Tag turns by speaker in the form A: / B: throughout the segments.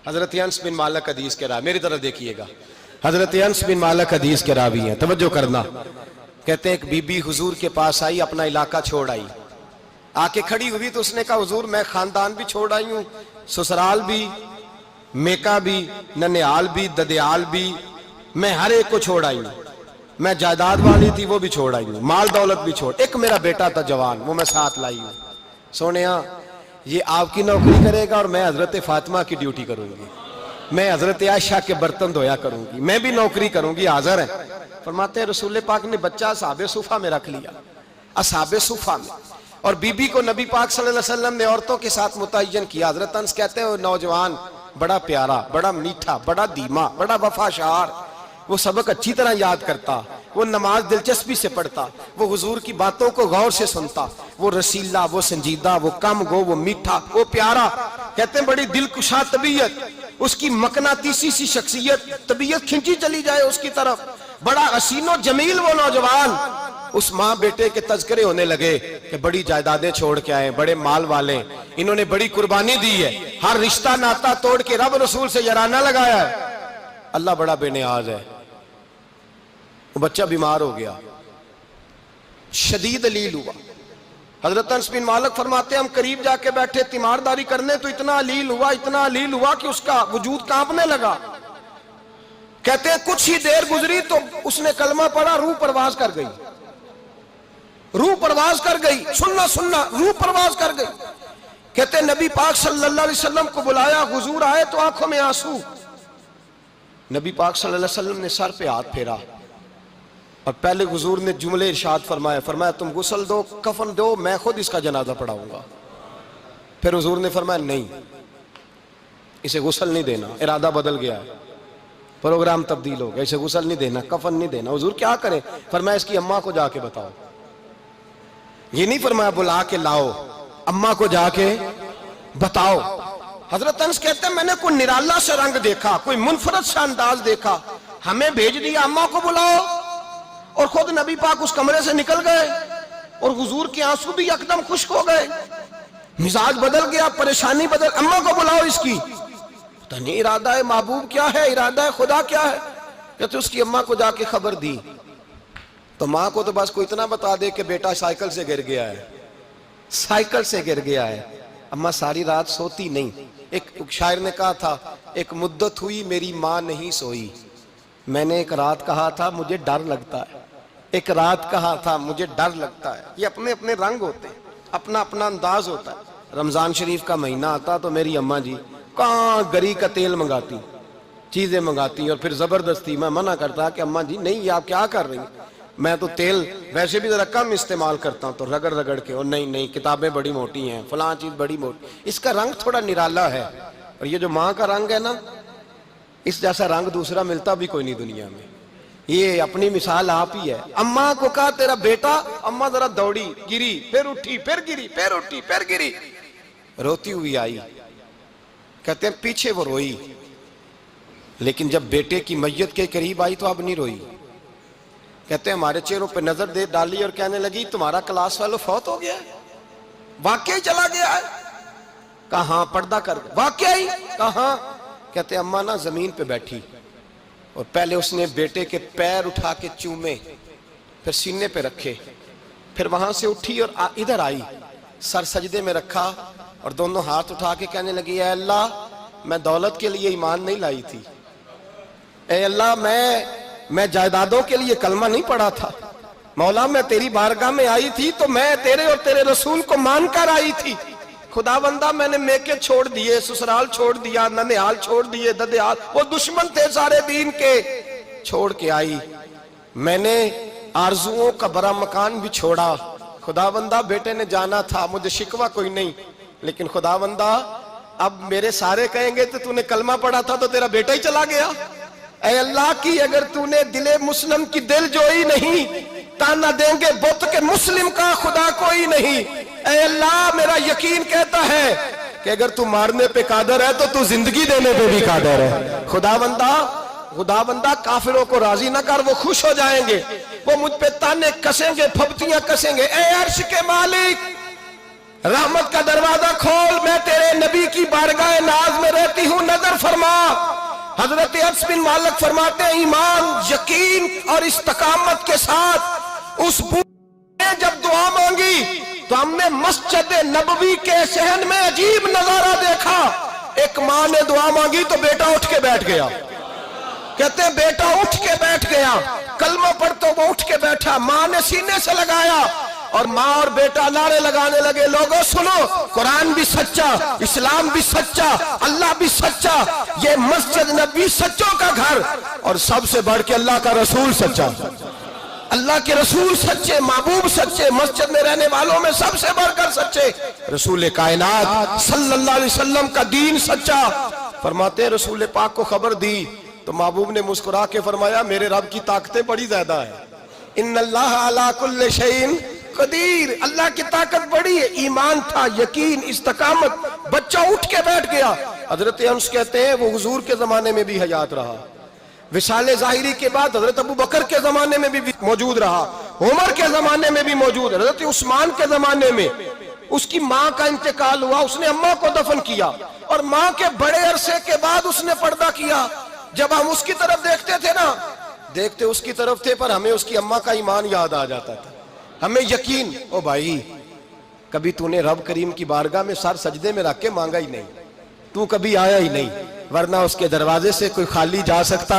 A: حضرت انس بن مالک حدیث کے راوی، میری طرف دیکھیے گا، حضرت انس بن مالک حدیث کے راوی ہیں، توجہ کرنا۔ کہتے ہیں ایک بی بی حضور کے پاس آئی، اپنا علاقہ چھوڑ آئی، آ کے کھڑی ہوئی تو اس نے کہا حضور میں خاندان بھی چھوڑ آئی ہوں، سسرال بھی، میکا بھی، ننیال بھی، ددیال بھی، میں ہر ایک کو چھوڑ آئی ہوں، میں جائیداد والی تھی وہ بھی چھوڑ آئی ہوں، مال دولت بھی چھوڑ، ایک میرا بیٹا تھا جوان وہ میں ساتھ لائی ہوں۔ سونیا یہ آپ کی نوکری کرے گا اور میں حضرت فاطمہ کی ڈیوٹی کروں گی، میں حضرت عائشہ کے برتن دھویا کروں گی، میں بھی نوکری کروں گی، حاضر ہیں۔ فرماتے ہیں رسول پاک نے بچہ اصحاب صفہ میں رکھ لیا، اصحاب صفہ میں، اور بی بی کو نبی پاک صلی اللہ علیہ وسلم نے عورتوں کے ساتھ متعین کیا۔ حضرت انس کہتے ہیں وہ نوجوان بڑا پیارا، بڑا میٹھا، بڑا دھیما، بڑا وفاشار، وہ سبق اچھی طرح یاد کرتا، وہ نماز دلچسپی سے پڑھتا، وہ حضور کی باتوں کو غور سے سنتا، وہ رسیلا، وہ سنجیدہ، وہ کم گو، وہ میٹھا، وہ پیارا۔ کہتے ہیں بڑی دلکشا طبیعت، اس کی مقناطیسی سی شخصیت، طبیعت کھنچی چلی جائے اس کی طرف، بڑا حسین و جمیل وہ نوجوان۔ اس ماں بیٹے کے تذکرے ہونے لگے کہ بڑی جائیدادیں چھوڑ کے آئے، بڑے مال والے، انہوں نے بڑی قربانی دی ہے، ہر رشتہ ناتا توڑ کے رب رسول سے یارانہ لگایا ہے، اللہ بڑا بے نیاز ہے۔ وہ بچہ بیمار ہو گیا، شدید علیل ہوا۔ حضرت انس بن مالک فرماتے ہیں ہم قریب جا کے بیٹھے تیمارداری کرنے تو اتنا علیل ہوا کہ اس کا وجود کانپنے لگا۔ کہتے ہیں کچھ ہی دیر گزری تو اس نے کلمہ پڑھا، روح پرواز کر گئی، روح پرواز کر گئی، سننا روح پرواز کر گئی۔ کہتے ہیں نبی پاک صلی اللہ علیہ وسلم کو بلایا، حضور آئے تو آنکھوں میں آنسو۔ نبی پاک صلی اللہ علیہ وسلم نے سر پہ ہاتھ پھیرا اور پہلے حضور نے جملے ارشاد فرمایا تم غسل دو، کفن دو، میں خود اس کا جنازہ پڑھاؤں گا۔ پھر حضور نے فرمایا نہیں، اسے غسل نہیں دینا، ارادہ بدل گیا ہے، پروگرام تبدیل ہو گیا، اسے غسل نہیں دینا، کفن نہیں دینا۔ حضور کیا کریں؟ فرمایا اس کی اماں کو جا کے بتاؤ۔ یہ نہیں فرمایا بلا کے لاؤ، اماں کو جا کے بتاؤ۔ حضرت انس کہتے ہیں میں نے کوئی نرالا سے رنگ دیکھا، کوئی منفرد سا انداز دیکھا، ہمیں بھیج دیا اماں کو بلاؤ، اور خود نبی پاک اس کمرے سے نکل گئے اور حضور کے آنسو بھی یکدم خشک ہو گئے، مزاج بدل گیا، پریشانی بدل، اماں کو بلاؤ اس کی۔ پتہ نہیں ارادہ ہے محبوب کیا ہے، ارادہ ہے خدا کیا ہے۔ کہتے اس کی اماں کو جا کے خبر دی تو ماں کو تو بس کوئی اتنا بتا دے کہ بیٹا سائیکل سے گر گیا ہے، سائیکل سے گر گیا ہے۔ اماں ساری رات سوتی نہیں۔ ایک شاعر نے کہا تھا ایک مدت ہوئی میری ماں نہیں سوئی، میں نے ایک رات کہا تھا مجھے ڈر لگتا ہے، ایک رات کہا تھا مجھے ڈر لگتا ہے۔ یہ اپنے اپنے رنگ ہوتے ہیں، اپنا اپنا انداز ہوتا ہے۔ رمضان شریف کا مہینہ آتا تو میری اماں جی کہاں گری کا تیل منگاتی، چیزیں منگاتی، اور پھر زبردستی میں منع کرتا کہ اماں جی نہیں یہ آپ کیا کر رہی ہیں، میں تو تیل ویسے بھی ذرا کم استعمال کرتا ہوں، تو رگڑ رگڑ کے، اور نہیں کتابیں بڑی موٹی ہیں، فلاں چیز بڑی موٹی، اس کا رنگ تھوڑا نرالا ہے۔ اور یہ جو ماں کا رنگ ہے نا، اس جیسا رنگ دوسرا ملتا بھی کوئی نہیں دنیا میں۔ یہ اپنی مثال آپ ہی ہے۔ اماں کو کہا تیرا بیٹا، اماں ذرا دوڑی، گری، پھر اٹھی، پھر گری، پھر اٹھی، پھر گری، روتی ہوئی آئی۔ کہتے ہیں پیچھے وہ روئی، لیکن جب بیٹے کی میت کے قریب آئی تو اب نہیں روئی۔ کہتے ہیں ہمارے چہروں پہ نظر دے ڈالی اور کہنے لگی تمہارا کلاس فیلو فوت ہو گیا ہے، واقعی چلا گیا ہے؟ کہاں پردہ کر گیا، واقعی کہاں؟ کہتے ہیں اماں نا زمین پہ بیٹھی اور پہلے اس نے بیٹے کے پیر اٹھا کے چومے، پھر سینے پہ رکھے، پھر وہاں سے اٹھی اور ادھر آئی، سر سجدے میں رکھا اور دونوں ہاتھ اٹھا کے کہنے لگی اے اللہ میں دولت کے لیے ایمان نہیں لائی تھی، اے اللہ میں جائیدادوں کے لیے کلمہ نہیں پڑھا تھا، مولا میں تیری بارگاہ میں آئی تھی تو میں تیرے اور تیرے رسول کو مان کر آئی تھی، خدا بندہ میں نے میکے چھوڑ دیے، سسرال چھوڑ دیا، ننیال چھوڑ دیے، ددیال، وہ دشمن تھے سارے دین کے، چھوڑ کے آئی، میں نے آرزوؤں کا بڑا مکان بھی چھوڑا، خدا بندہ بیٹے نے جانا تھا، مجھے شکوہ کوئی نہیں، لیکن خدا بندہ اب میرے سارے کہیں گے تو نے کلمہ پڑھا تھا تو تیرا بیٹا ہی چلا گیا، اے اللہ کی اگر تو نے دل مسلم کی دل جوئی نہیں، تانا دیں گے بت کے مسلم کا خدا کوئی نہیں، اے اللہ میرا یقین کہتا ہے کہ اگر تو مارنے پہ قادر ہے تو تو زندگی دینے پہ بھی قادر ہے، خدا بندہ کافروں کو راضی نہ کر، وہ خوش ہو جائیں گے، وہ مجھ پہ تانے کسیں گے، پھپتیاں کسیں گے، اے عرش کے مالک رحمت کا دروازہ کھول، میں تیرے نبی کی بارگاہ ناز میں رہتی ہوں، نظر فرما۔ حضرت انس بن مالک فرماتے ہیں ایمان، یقین اور استقامت کے ساتھ اس بوڑھے نے جب دعا مانگی تو ہم نے مسجد نبوی کے صحن میں عجیب نظارہ دیکھا۔ ایک ماں نے دعا مانگی تو بیٹا اٹھ کے بیٹھ گیا، کہتے ہیں بیٹا اٹھ کے بیٹھ گیا، کلمہ پڑھ تو وہ اٹھ کے بیٹھا، ماں نے سینے سے لگایا اور ماں اور بیٹا نعرے لگانے لگے، لوگوں سنو، قرآن بھی سچا، اسلام بھی سچا، اللہ بھی سچا، یہ مسجد نبی سچوں کا گھر، اور سب سے بڑھ کے اللہ کا رسول سچا، اللہ کے رسول سچے، محبوب سچے، مسجد میں رہنے والوں میں سب سے بڑھ کر سچے، رسول کائنات صلی اللہ علیہ وسلم کا دین سچا۔ فرماتے ہیں رسول پاک کو خبر دی تو محبوب نے مسکرا کے فرمایا میرے رب کی طاقتیں بڑی زیادہ ہیں، ان اللہ علی کل شیء قدیر، اللہ کی طاقت بڑی ہے۔ ایمان تھا، یقین، استقامت، بچہ اٹھ کے بیٹھ گیا۔ حضرت انس کہتے ہیں وہ حضور کے زمانے میں بھی حیات رہا، وصال ظاہری کے بعد حضرت ابو بکر کے زمانے میں بھی موجود رہا، عمر کے زمانے میں بھی موجود، حضرت عثمان کے زمانے میں اس کی ماں کا انتقال ہوا، اس نے اماں کو دفن کیا اور ماں کے بڑے عرصے کے بعد اس نے پردہ کیا۔ جب ہم اس کی طرف دیکھتے تھے نا، دیکھتے اس کی طرف تھے پر ہمیں اس کی اماں کا ایمان یاد آ جاتا تھا، ہمیں یقین، او بھائی کبھی تو نے رب کریم کی بارگاہ میں سر سجدے میں رکھ کے مانگا ہی نہیں، تو کبھی آیا ہی نہیں، ورنہ اس کے دروازے سے کوئی خالی جا سکتا،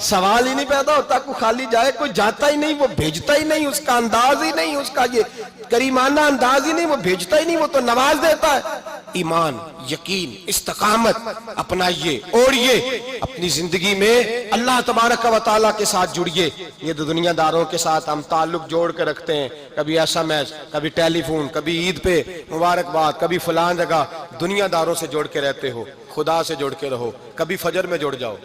A: سوال ہی نہیں پیدا ہوتا کوئی خالی جائے، کوئی جاتا ہی نہیں، وہ بھیجتا ہی نہیں، اس کا انداز ہی نہیں، اس کا یہ کریمانہ انداز ہی نہیں، وہ بھیجتا ہی نہیں، وہ تو نواز دیتا ہے۔ ایمان، یقین، استقامت اپنائیے، اوڑھیے، اپنی زندگی میں اللہ تبارک و تعالیٰ کے ساتھ جڑیے۔ یہ دنیا داروں کے ساتھ ہم تعلق جوڑ کے رکھتے ہیں، کبھی ایس ایم ایس، کبھی ٹیلی فون، کبھی عید پہ مبارکباد، کبھی فلان جگہ، دنیا داروں سے جوڑ کے رہتے ہو، خدا سے جوڑ کے رہو، کبھی فجر میں جڑ جاؤ،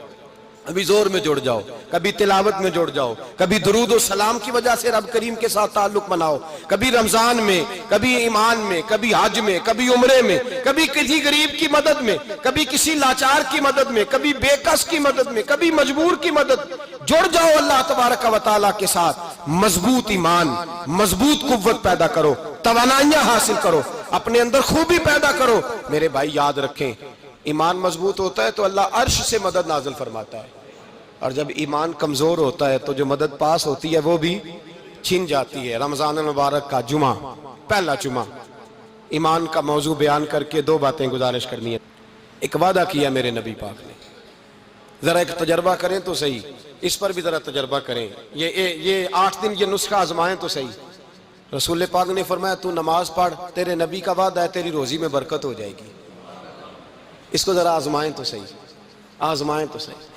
A: کبھی زور میں جڑ جاؤ، کبھی تلاوت میں جڑ جاؤ، کبھی درود و سلام کی وجہ سے رب کریم کے ساتھ تعلق بناؤ، کبھی رمضان میں، کبھی ایمان میں، کبھی حج میں، کبھی عمرے میں، کبھی کسی غریب کی مدد میں، کبھی کسی لاچار کی مدد میں، کبھی بے کس کی مدد میں، کبھی مجبور کی مدد۔ جڑ جاؤ اللہ تبارک و تعالیٰ کے ساتھ، مضبوط ایمان، مضبوط قوت پیدا کرو، توانائیاں حاصل کرو، اپنے اندر خوبی پیدا کرو۔ میرے بھائی یاد رکھیں، ایمان مضبوط ہوتا ہے تو اللہ عرش سے مدد نازل فرماتا ہے، اور جب ایمان کمزور ہوتا ہے تو جو مدد پاس ہوتی ہے وہ بھی چھن جاتی ہے۔ رمضان المبارک کا جمعہ، پہلا جمعہ، ایمان کا موضوع بیان کر کے دو باتیں گزارش کرنی ہے۔ ایک وعدہ کیا میرے نبی پاک نے، ذرا ایک تجربہ کریں تو صحیح، اس پر بھی ذرا تجربہ کریں، یہ 8 دن یہ نسخہ آزمائیں تو صحیح۔ رسول پاک نے فرمایا تو نماز پڑھ، تیرے نبی کا وعدہ ہے تیری روزی میں برکت ہو جائے گی، اس کو ذرا آزمائیں تو صحیح، آزمائیں تو صحیح۔